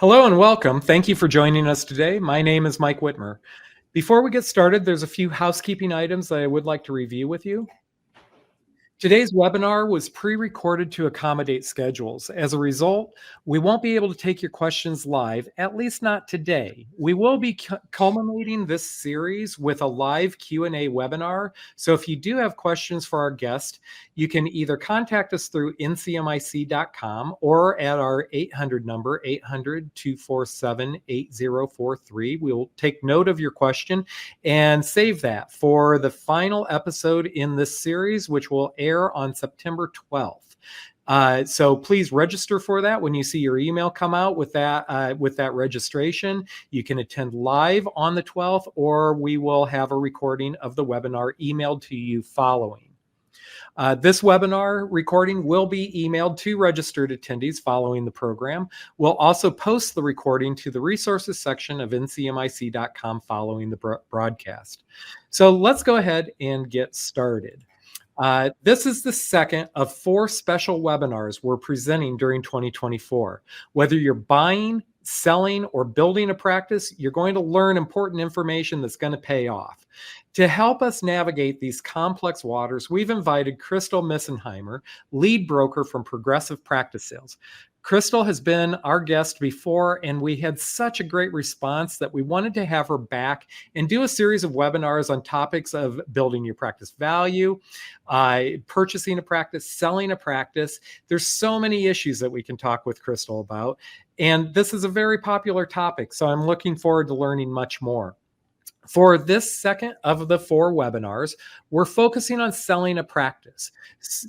Hello and welcome. Thank you for joining us today. My name is Mike Whitmer. Before we get started, there's a few housekeeping items that I would like to review with you. Today's webinar was pre-recorded to accommodate schedules. As a result, we won't be able to take your questions live, at least not today. We will be culminating this series with a live Q&A webinar. So if you do have questions for our guest, you can either contact us through ncmic.com or at our 800 number, 800-247-8043. We'll take note of your question and save that for the final episode in this series, which will air on September 12th. So please register for that. When you see your email come out with that registration, you can attend live on the 12th, or we will have a recording of the webinar emailed to you following. This webinar recording will be emailed to registered attendees following the program. We'll also post the recording to the resources section of ncmic.com following the broadcast. So let's go ahead and get started. This is the second of 4 special webinars we're presenting during 2024. Whether you're buying, selling, or building a practice, you're going to learn important information that's going to pay off. To help us navigate these complex waters, we've invited Crystal Missenheimer, lead broker from Progressive Practice Sales. Crystal has been our guest before, and we had such a great response that we wanted to have her back and do a series of webinars on topics of building your practice value, purchasing a practice, selling a practice. There's so many issues that we can talk with Crystal about, and this is a very popular topic, so I'm looking forward to learning much more. For this second of the 4 webinars, we're focusing on selling a practice.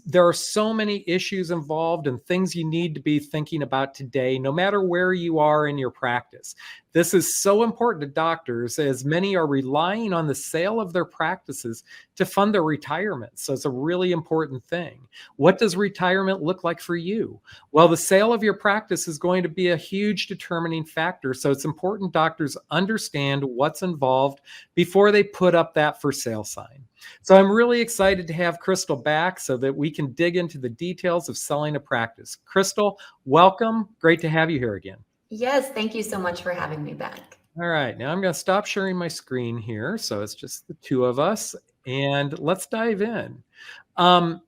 There are so many issues involved and things you need to be thinking about today, no matter where you are in your practice. This is so important to doctors, as many are relying on the sale of their practices to fund their retirement. So it's a really important thing. What does retirement look like for you? Well, the sale of your practice is going to be a huge determining factor. So it's important doctors understand what's involved before they put up that for sale sign. So I'm really excited to have Crystal back so that we can dig into the details of selling a practice. Crystal, welcome. Great to have you here again. Yes, thank you so much for having me back. All right, now I'm going to stop sharing my screen here. So it's just the 2 of us, and let's dive in. I'm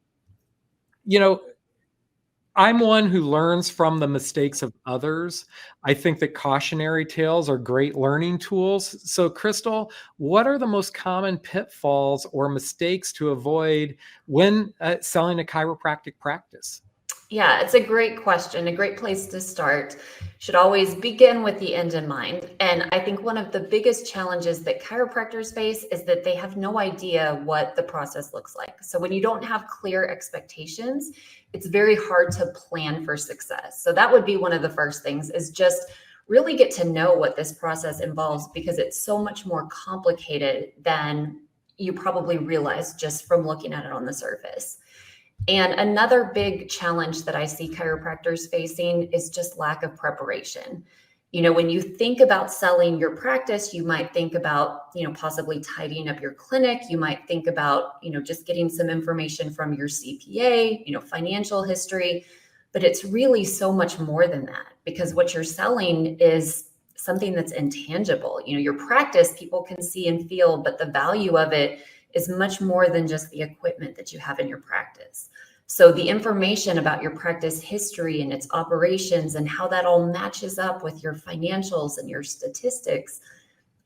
one who learns from the mistakes of others. I think that cautionary tales are great learning tools. So, Crystal, what are the most common pitfalls or mistakes to avoid when selling a chiropractic practice? Yeah, it's a great question, a great place to start. Should always begin with the end in mind. And I think one of the biggest challenges that chiropractors face is that they have no idea what the process looks like. So when you don't have clear expectations, it's very hard to plan for success. So that would be one of the first things, is just really get to know what this process involves, because it's so much more complicated than you probably realize just from looking at it on the surface. And another big challenge that I see chiropractors facing is just lack of preparation. When you think about selling your practice, you might think about, possibly tidying up your clinic. You might think about, just getting some information from your CPA, financial history, but it's really so much more than that, because what you're selling is something that's intangible. Your practice, people can see and feel, but the value of it is much more than just the equipment that you have in your practice. So the information about your practice history and its operations and how that all matches up with your financials and your statistics,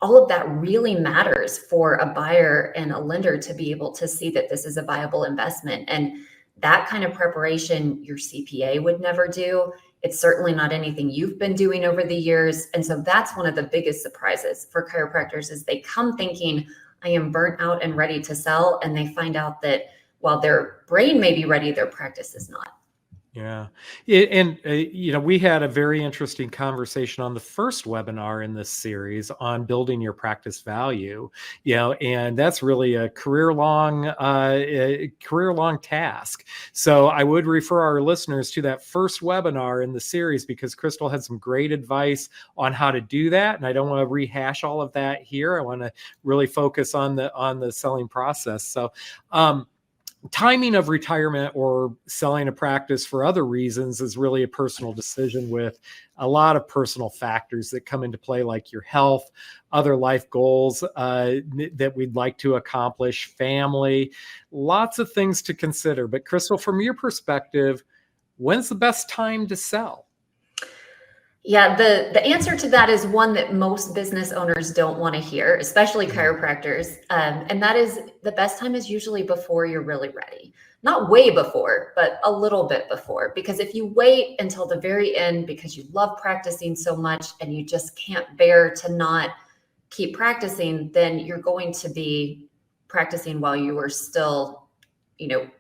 all of that really matters for a buyer and a lender to be able to see that this is a viable investment. And that kind of preparation your CPA would never do. It's certainly not anything you've been doing over the years. And so that's one of the biggest surprises for chiropractors, is they come thinking, I am burnt out and ready to sell. And they find out that while their brain may be ready, their practice is not. Yeah. We had a very interesting conversation on the first webinar in this series on building your practice value, and that's really a career-long task. So I would refer our listeners to that first webinar in the series, because Crystal had some great advice on how to do that. And I don't want to rehash all of that here. I want to really focus on the selling process. So, timing of retirement or selling a practice for other reasons is really a personal decision with a lot of personal factors that come into play, like your health, other life goals that we'd like to accomplish, family, lots of things to consider. But Crystal, from your perspective, when's the best time to sell? Yeah, the answer to that is one that most business owners don't want to hear, especially chiropractors. And that is, the best time is usually before you're really ready. Not way before, but a little bit before. Because if you wait until the very end because you love practicing so much and you just can't bear to not keep practicing, then you're going to be practicing while you are still,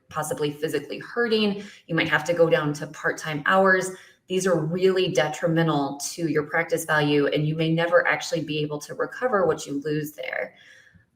possibly physically hurting. You might have to go down to part-time hours. These are really detrimental to your practice value, and you may never actually be able to recover what you lose there.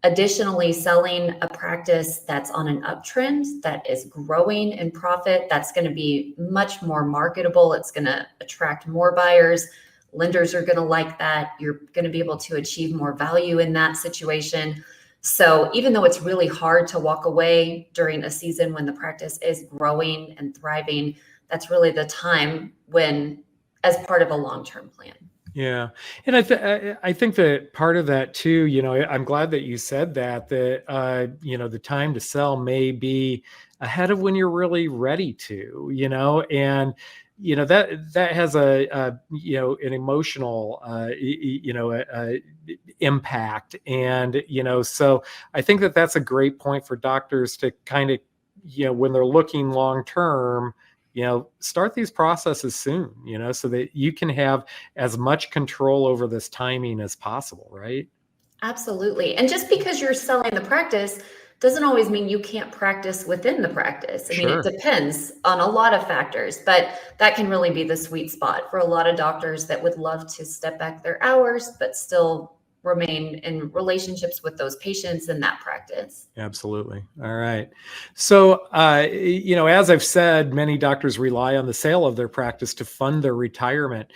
Additionally, selling a practice that's on an uptrend, that is growing in profit, that's going to be much more marketable. It's going to attract more buyers. Lenders are going to like that. You're going to be able to achieve more value in that situation. So even though it's really hard to walk away during a season when the practice is growing and thriving, that's really the time when, as part of a long-term plan. Yeah. And I think that part of that too, I'm glad that you said that, the time to sell may be ahead of when you're really ready to, and, that has an emotional, impact. And, so I think that that's a great point for doctors to kind of, when they're looking long-term, start these processes soon, so that you can have as much control over this timing as possible, right? Absolutely. And just because you're selling the practice doesn't always mean you can't practice within the practice. I mean, it Sure. depends on a lot of factors, but that can really be the sweet spot for a lot of doctors that would love to step back their hours, but still remain in relationships with those patients in that practice. Absolutely. All right. So, as I've said, many doctors rely on the sale of their practice to fund their retirement.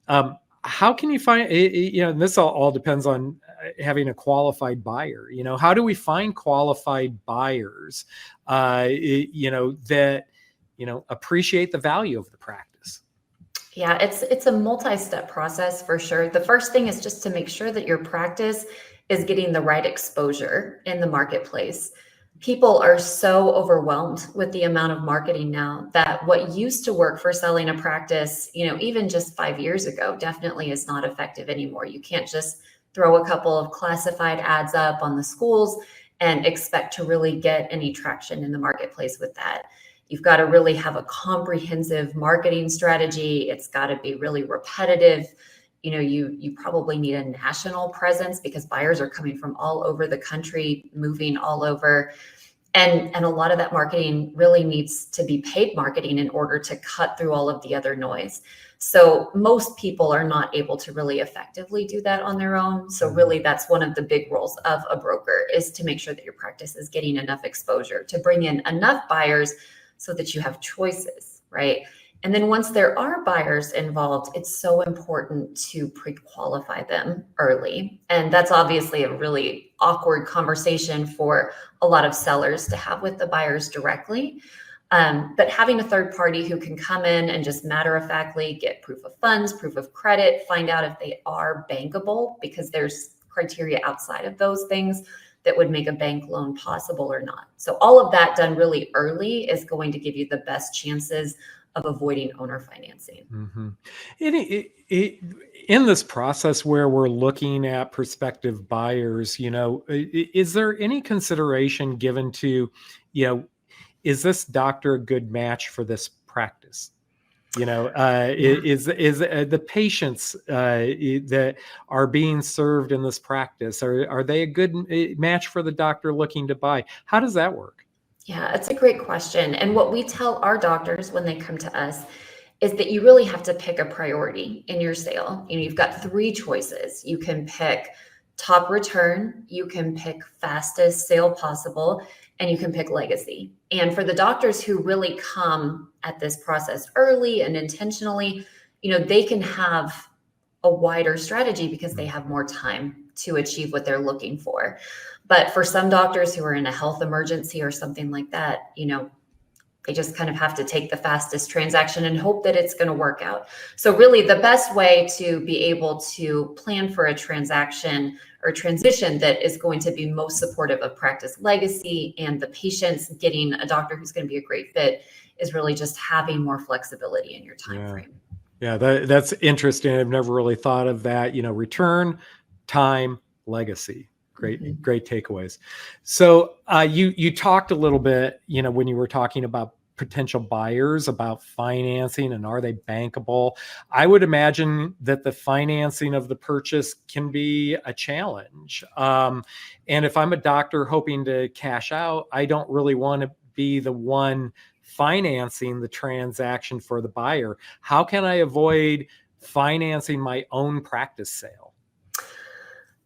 How can you find, and this all depends on having a qualified buyer. How do we find qualified buyers, that, appreciate the value of the practice? Yeah, it's a multi-step process for sure. The first thing is just to make sure that your practice is getting the right exposure in the marketplace. People are so overwhelmed with the amount of marketing now that what used to work for selling a practice, even just 5 years ago, definitely is not effective anymore. You can't just throw a couple of classified ads up on the schools and expect to really get any traction in the marketplace with that. You've got to really have a comprehensive marketing strategy. It's got to be really repetitive. You probably need a national presence because buyers are coming from all over the country, moving all over. And a lot of that marketing really needs to be paid marketing in order to cut through all of the other noise. So most people are not able to really effectively do that on their own. So really that's one of the big roles of a broker, is to make sure that your practice is getting enough exposure to bring in enough buyers so that you have choices, right? And then once there are buyers involved, it's so important to pre-qualify them early. And that's obviously a really awkward conversation for a lot of sellers to have with the buyers directly. But having a third party who can come in and just matter-of-factly get proof of funds, proof of credit, find out if they are bankable, because there's criteria outside of those things that would make a bank loan possible or not. So all of that done really early is going to give you the best chances of avoiding owner financing. Mm-hmm. In this process where we're looking at prospective buyers, is there any consideration given to, is this doctor a good match for this practice? Is the patients that are being served in this practice, are they a good match for the doctor looking to buy? How does that work? Yeah, it's a great question. And what we tell our doctors when they come to us is that you really have to pick a priority in your sale. You've got three choices. You can pick top return, you can pick fastest sale possible, and you can pick legacy. And for the doctors who really come at this process early and intentionally, they can have a wider strategy because they have more time to achieve what they're looking for. But for some doctors who are in a health emergency or something like that, they just kind of have to take the fastest transaction and hope that it's going to work out. So really the best way to be able to plan for a transaction or transition that is going to be most supportive of practice legacy and the patients getting a doctor who's going to be a great fit is really just having more flexibility in your time frame. Yeah, that's interesting. I've never really thought of that. Return, time, legacy. Great takeaways. So you talked a little bit, when you were talking about potential buyers, about financing and are they bankable? I would imagine that the financing of the purchase can be a challenge. And if I'm a doctor hoping to cash out, I don't really want to be the one financing the transaction for the buyer. How can I avoid financing my own practice sale?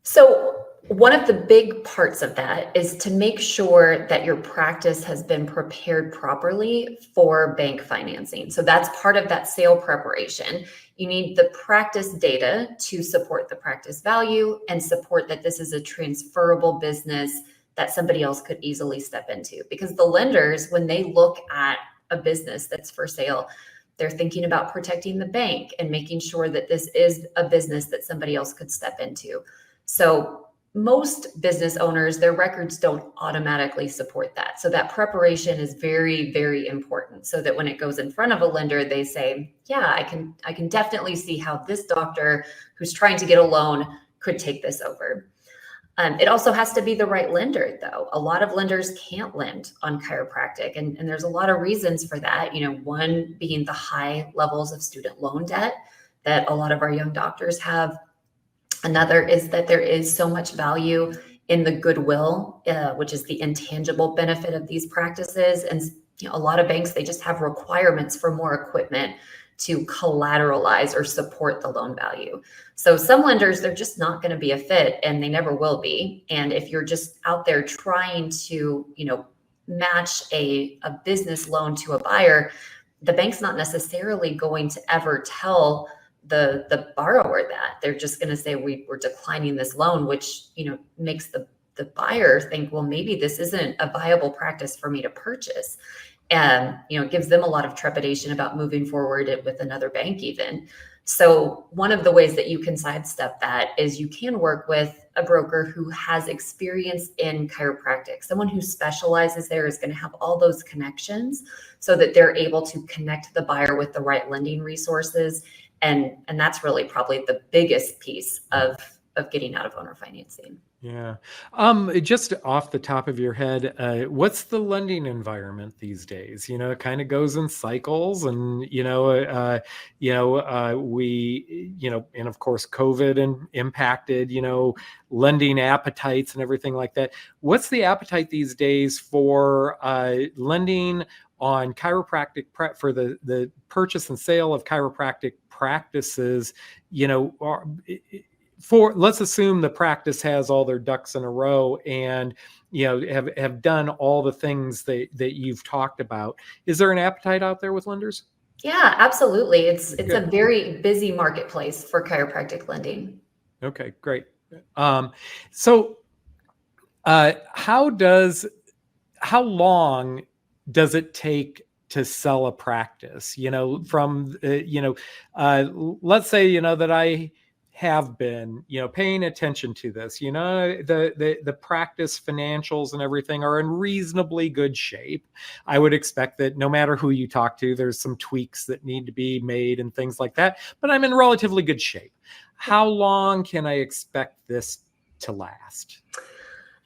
So one of the big parts of that is to make sure that your practice has been prepared properly for bank financing. So that's part of that sale preparation. You need the practice data to support the practice value and support that this is a transferable business that somebody else could easily step into. Because the lenders, when they look at a business that's for sale, they're thinking about protecting the bank and making sure that this is a business that somebody else could step into. So most business owners, their records don't automatically support that. So that preparation is very, very important so that when it goes in front of a lender, they say, yeah, I can definitely see how this doctor who's trying to get a loan could take this over. It also has to be the right lender, though. A lot of lenders can't lend on chiropractic, and there's a lot of reasons for that. One being the high levels of student loan debt that a lot of our young doctors have. Another is that there is so much value in the goodwill, which is the intangible benefit of these practices. And a lot of banks, they just have requirements for more equipment to collateralize or support the loan value. So some lenders, they're just not going to be a fit, and they never will be. And if you're just out there trying to, match a business loan to a buyer, the bank's not necessarily going to ever tell the borrower that. They're just going to say we're declining this loan, which makes the buyer think, well, maybe this isn't a viable practice for me to purchase. And it gives them a lot of trepidation about moving forward with another bank even. So one of the ways that you can sidestep that is you can work with a broker who has experience in chiropractic. Someone who specializes there is going to have all those connections so that they're able to connect the buyer with the right lending resources. And that's really probably the biggest piece of getting out of owner financing. Yeah. Just off the top of your head, what's the lending environment these days? It kind of goes in cycles, and we, and of course, COVID impacted, lending appetites and everything like that. What's the appetite these days for lending on chiropractic for the purchase and sale of chiropractic practices? Let's assume the practice has all their ducks in a row and have done all the things that you've talked about. Is there an appetite out there with lenders? Yeah, absolutely. It's a very busy marketplace for chiropractic lending. Okay, great. So how long does it take to sell a practice? From let's say that I have been paying attention to this. The practice financials and everything are in reasonably good shape. I would expect that no matter who you talk to, there's some tweaks that need to be made and things like that, but I'm in relatively good shape. How long can I expect this to last?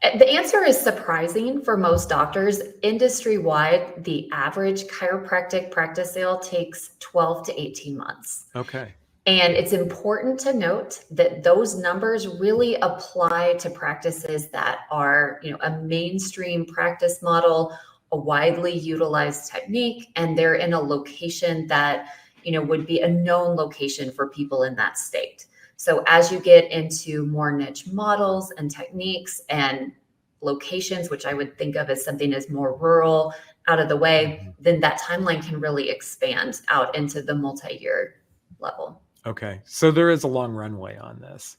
The answer is surprising for most doctors. Industry-wide, the average chiropractic practice sale takes 12 to 18 months. Okay. And it's important to note that those numbers really apply to practices that are, a mainstream practice model, a widely utilized technique, and they're in a location that, would be a known location for people in that state. So as you get into more niche models and techniques and locations, which I would think of as something as more rural, out of the way, then that timeline can really expand out into the multi-year level. Okay. So there is a long runway on this.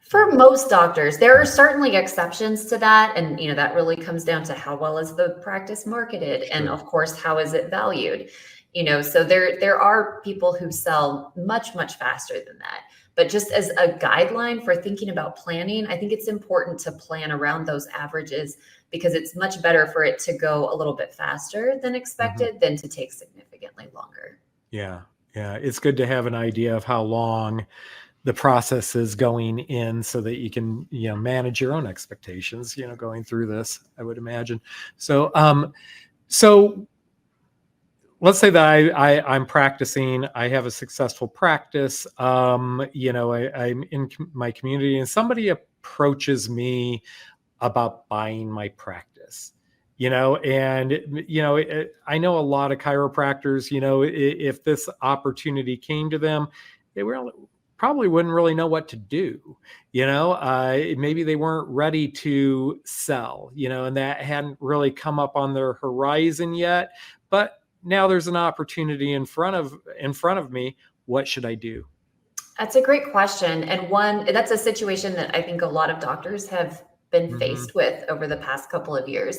For most doctors, there are certainly exceptions to that. And, that really comes down to how well is the practice marketed? And Sure. of course, how is it valued? So there are people who sell much, much faster than that. But just as a guideline for thinking about planning, I think it's important to plan around those averages because it's much better for it to go a little bit faster than expected than to take significantly longer. Yeah. Yeah. It's good to have an idea of how long the process is going in so that you can, manage your own expectations, going through this, I would imagine. So let's say that I'm practicing, I have a successful practice, I'm in my community and somebody approaches me about buying my practice, and, I know a lot of chiropractors, if this opportunity came to them, they probably wouldn't really know what to do, maybe they weren't ready to sell, and that hadn't really come up on their horizon yet, but now there's an opportunity in front of me. What should I do? That's a great question. And that's a situation that I think a lot of doctors have been faced with over the past couple of years.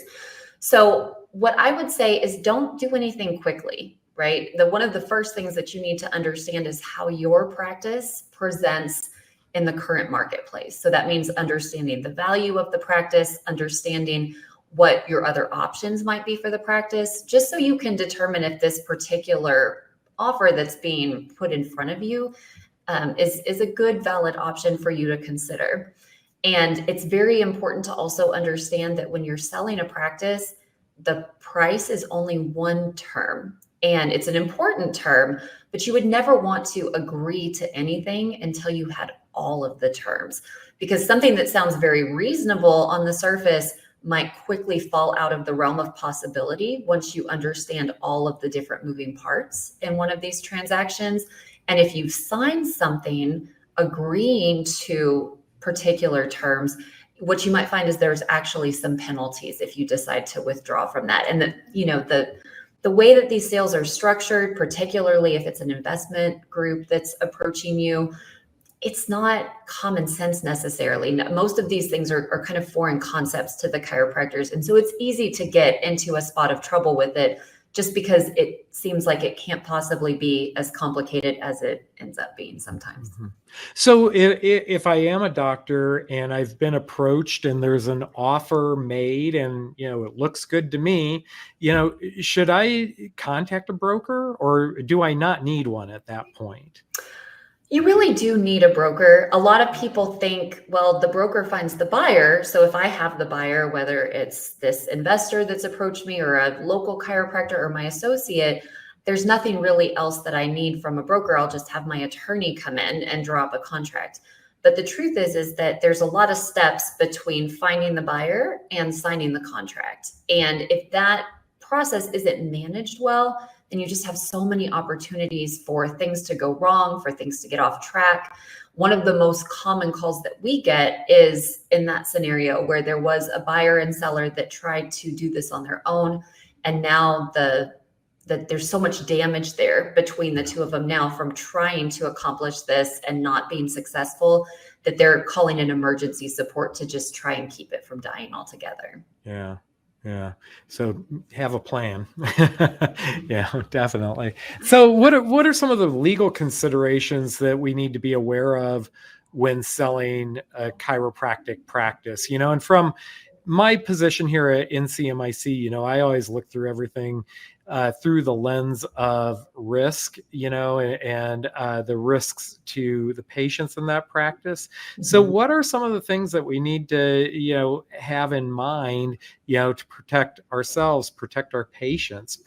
So what I would say is don't do anything quickly, right? One of the first things that you need to understand is how your practice presents in the current marketplace. So that means understanding the value of the practice, understanding what your other options might be for the practice, just so you can determine if this particular offer that's being put in front of you is a good, valid option for you to consider. And it's very important to also understand that when you're selling a practice, the price is only one term. And it's an important term, but you would never want to agree to anything until you had all of the terms. Because something that sounds very reasonable on the surface might quickly fall out of the realm of possibility once you understand all of the different moving parts in one of these transactions. And if you sign something agreeing to particular terms, what you might find is there's actually some penalties if you decide to withdraw from that. And the way that these sales are structured, particularly if it's an investment group that's approaching you, it's not common sense necessarily. Most of these things are kind of foreign concepts to the chiropractors. And so it's easy to get into a spot of trouble with it just because it seems like it can't possibly be as complicated as it ends up being sometimes. So if I am a doctor and I've been approached and there's an offer made and, it looks good to me, should I contact a broker or do I not need one at that point? You really do need a broker. A lot of people think, well, the broker finds the buyer. So if I have the buyer, whether it's this investor that's approached me or a local chiropractor or my associate, there's nothing really else that I need from a broker. I'll just have my attorney come in and draw up a contract. But the truth is that there's a lot of steps between finding the buyer and signing the contract. And if that process isn't managed well, then you just have so many opportunities for things to go wrong, for things to get off track. One of the most common calls that we get is in that scenario where there was a buyer and seller that tried to do this on their own. And now that there's so much damage there between the two of them now from trying to accomplish this and not being successful, that they're calling in emergency support to just try and keep it from dying altogether. Yeah. Yeah. So have a plan. Yeah, definitely. So what are some of the legal considerations that we need to be aware of when selling a chiropractic practice? And from my position here at NCMIC, I always look through everything through the lens of risk, and the risks to the patients in that practice. So what are some of the things that we need to, have in mind, to protect ourselves, protect our patients,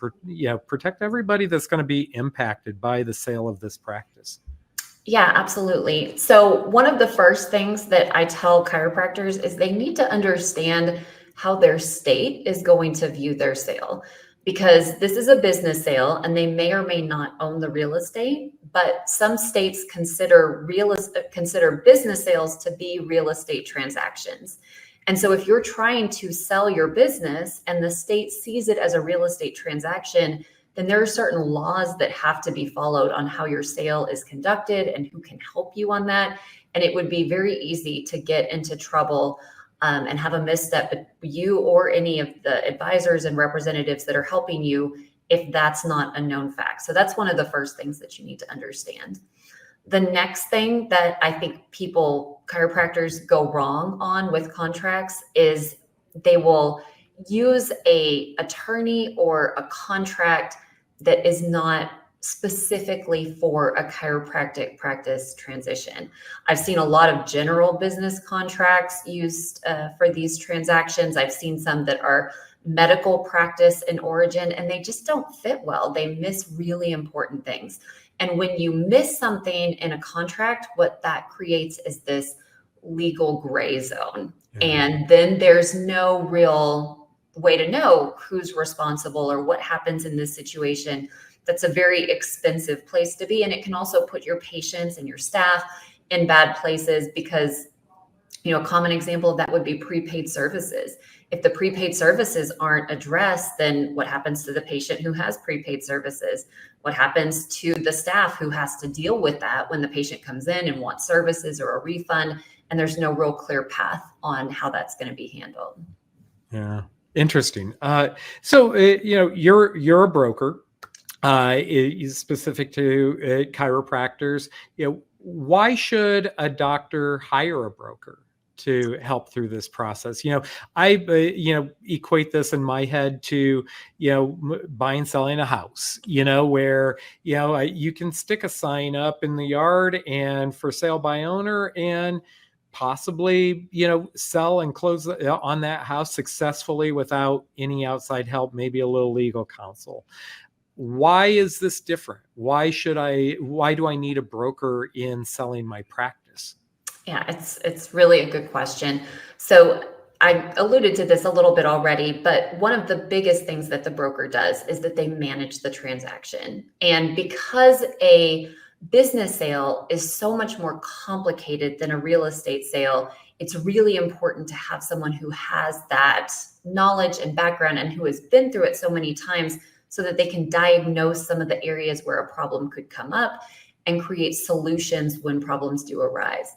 protect everybody that's going to be impacted by the sale of this practice? Yeah, absolutely. So one of the first things that I tell chiropractors is they need to understand how their state is going to view their sale, because this is a business sale and they may or may not own the real estate, but some states consider business sales to be real estate transactions. And so if you're trying to sell your business and the state sees it as a real estate transaction, then there are certain laws that have to be followed on how your sale is conducted and who can help you on that. And it would be very easy to get into trouble and have a misstep, but you or any of the advisors and representatives that are helping you, if that's not a known fact. So that's one of the first things that you need to understand. The next thing that I think chiropractors go wrong on with contracts is they will use a attorney or a contract that is not specifically for a chiropractic practice transition. I've seen a lot of general business contracts used for these transactions. I've seen some that are medical practice in origin, and they just don't fit well. They miss really important things. And when you miss something in a contract, what that creates is this legal gray zone. Yeah. And then there's no real way to know who's responsible or what happens in this situation. That's a very expensive place to be. And it can also put your patients and your staff in bad places because, a common example of that would be prepaid services. If the prepaid services aren't addressed, then what happens to the patient who has prepaid services? What happens to the staff who has to deal with that when the patient comes in and wants services or a refund? And there's no real clear path on how that's going to be handled. Yeah, interesting. So you're a broker. Is specific to chiropractors. Why should a doctor hire a broker to help through this process? I equate this in my head to buying, selling a house. Where you can stick a sign up in the yard and for sale by owner, and possibly sell and close on that house successfully without any outside help, maybe a little legal counsel. Why is this different? Why do I need a broker in selling my practice? Yeah, it's really a good question. So I alluded to this a little bit already, but one of the biggest things that the broker does is that they manage the transaction. And because a business sale is so much more complicated than a real estate sale, it's really important to have someone who has that knowledge and background and who has been through it so many times, so that they can diagnose some of the areas where a problem could come up and create solutions when problems do arise.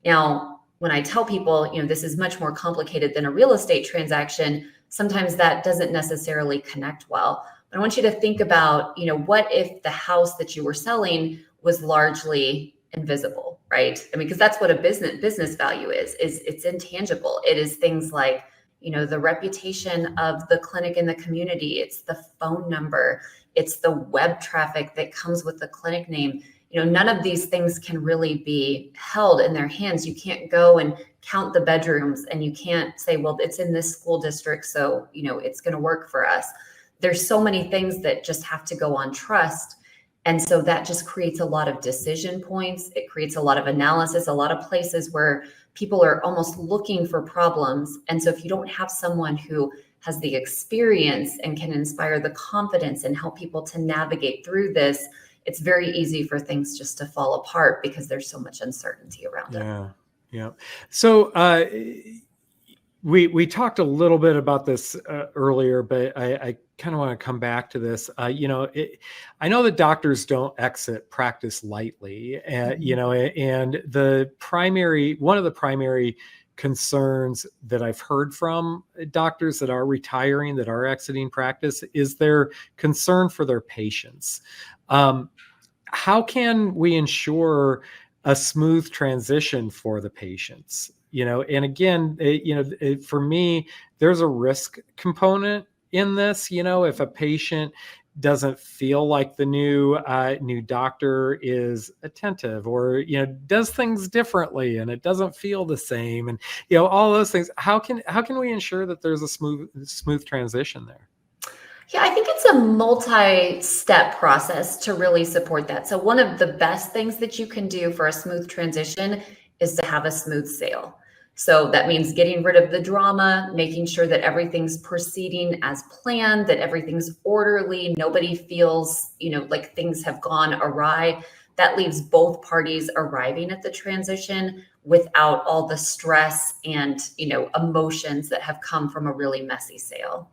Now, when I tell people, this is much more complicated than a real estate transaction, sometimes that doesn't necessarily connect well. But I want you to think about, what if the house that you were selling was largely invisible, right? I mean, because that's what a business value is it's intangible. It is things like, the reputation of the clinic in the community. It's the phone number. It's the web traffic that comes with the clinic name. None of these things can really be held in their hands. You can't go and count the bedrooms, and you can't say, well, it's in this school district, so, it's going to work for us. There's so many things that just have to go on trust. And so that just creates a lot of decision points. It creates a lot of analysis, a lot of places where people are almost looking for problems. And so if you don't have someone who has the experience and can inspire the confidence and help people to navigate through this, it's very easy for things just to fall apart because there's so much uncertainty around it. Yeah. So we talked a little bit about this earlier, but I kind of want to come back to this. I know that doctors don't exit practice lightly, and and one of the primary concerns that I've heard from doctors that are retiring, that are exiting practice, is their concern for their patients. How can we ensure a smooth transition for the patients? And again, for me, there's a risk component in this. If a patient doesn't feel like the new doctor is attentive, or does things differently, and it doesn't feel the same, and all those things, how can we ensure that there's a smooth transition there? Yeah, I think it's a multi-step process to really support that. So one of the best things that you can do for a smooth transition is to have a smooth sale. So that means getting rid of the drama, making sure that everything's proceeding as planned, that everything's orderly, nobody feels, like things have gone awry. That leaves both parties arriving at the transition without all the stress and, emotions that have come from a really messy sale.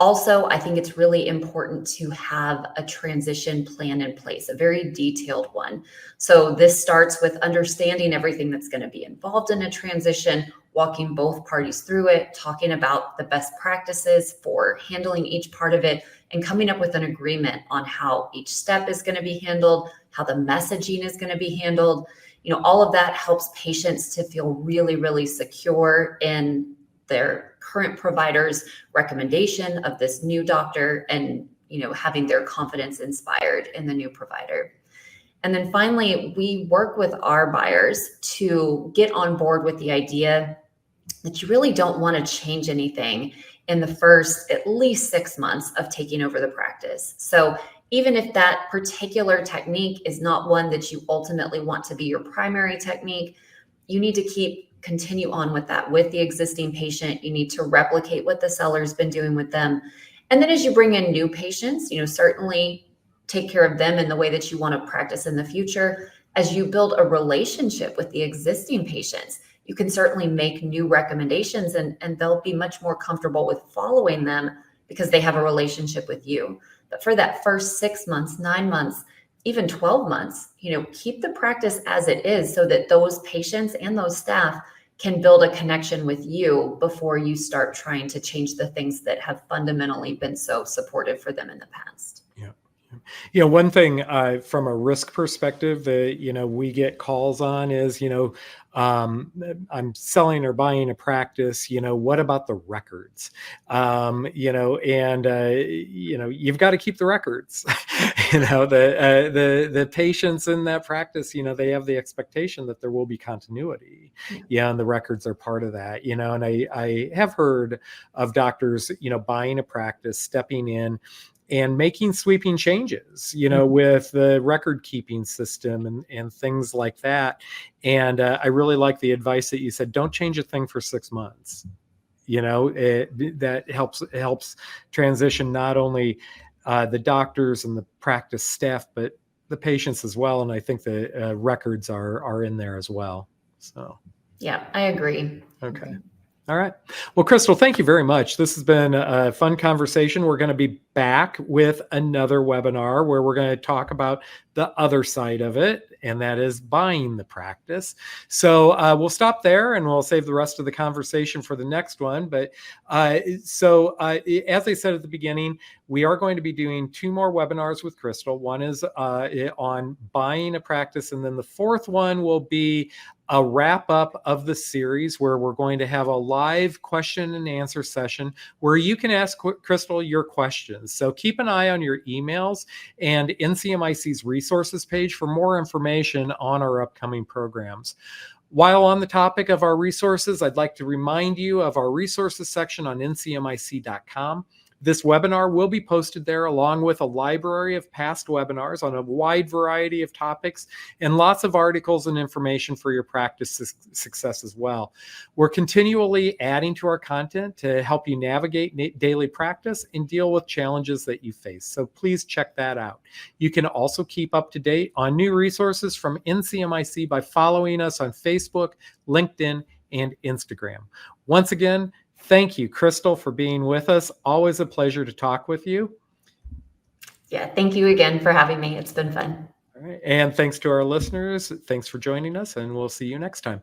Also, I think it's really important to have a transition plan in place, a very detailed one. So this starts with understanding everything that's going to be involved in a transition, walking both parties through it, talking about the best practices for handling each part of it, and coming up with an agreement on how each step is going to be handled, how the messaging is going to be handled. All of that helps patients to feel really, really secure in their current provider's recommendation of this new doctor, and having their confidence inspired in the new provider. And then finally, we work with our buyers to get on board with the idea that you really don't want to change anything in the first at least 6 months of taking over the practice. So even if that particular technique is not one that you ultimately want to be your primary technique, you need to continue on with that with the existing patient. You need to replicate what the seller's been doing with them. And then as you bring in new patients, certainly take care of them in the way that you want to practice in the future. As you build a relationship with the existing patients, you can certainly make new recommendations, and they'll be much more comfortable with following them because they have a relationship with you. But for that first 6 months, 9 months, even 12 months, keep the practice as it is so that those patients and those staff can build a connection with you before you start trying to change the things that have fundamentally been so supportive for them in the past. Yeah. One thing from a risk perspective that, we get calls on is, I'm selling or buying a practice, what about the records? You've got to keep the records. The patients in that practice, they have the expectation that there will be continuity. Yeah. And the records are part of that, and I have heard of doctors, buying a practice, stepping in and making sweeping changes, with the record keeping system and things like that. And I really like the advice that you said, don't change a thing for 6 months. That helps transition not only the doctors and the practice staff, but the patients as well. And I think the records are in there as well. So. Yeah, I agree. Okay. All right. Well, Crystal, thank you very much. This has been a fun conversation. We're going to be back with another webinar where we're going to talk about the other side of it, and that is buying the practice. So we'll stop there and we'll save the rest of the conversation for the next one. But as I said at the beginning, we are going to be doing 2 more webinars with Crystal. One is on buying a practice, and then the 4th one will be a wrap up of the series where we're going to have a live question and answer session where you can ask Crystal your questions. So keep an eye on your emails and NCMIC's resources page for more information on our upcoming programs. While on the topic of our resources, I'd like to remind you of our resources section on ncmic.com. This webinar will be posted there along with a library of past webinars on a wide variety of topics and lots of articles and information for your practice success as well. We're continually adding to our content to help you navigate daily practice and deal with challenges that you face. So please check that out. You can also keep up to date on new resources from NCMIC by following us on Facebook, LinkedIn, and Instagram. Once again, thank you, Crystal, for being with us. Always a pleasure to talk with you. Yeah, thank you again for having me. It's been fun. All right. And thanks to our listeners. Thanks for joining us, and we'll see you next time.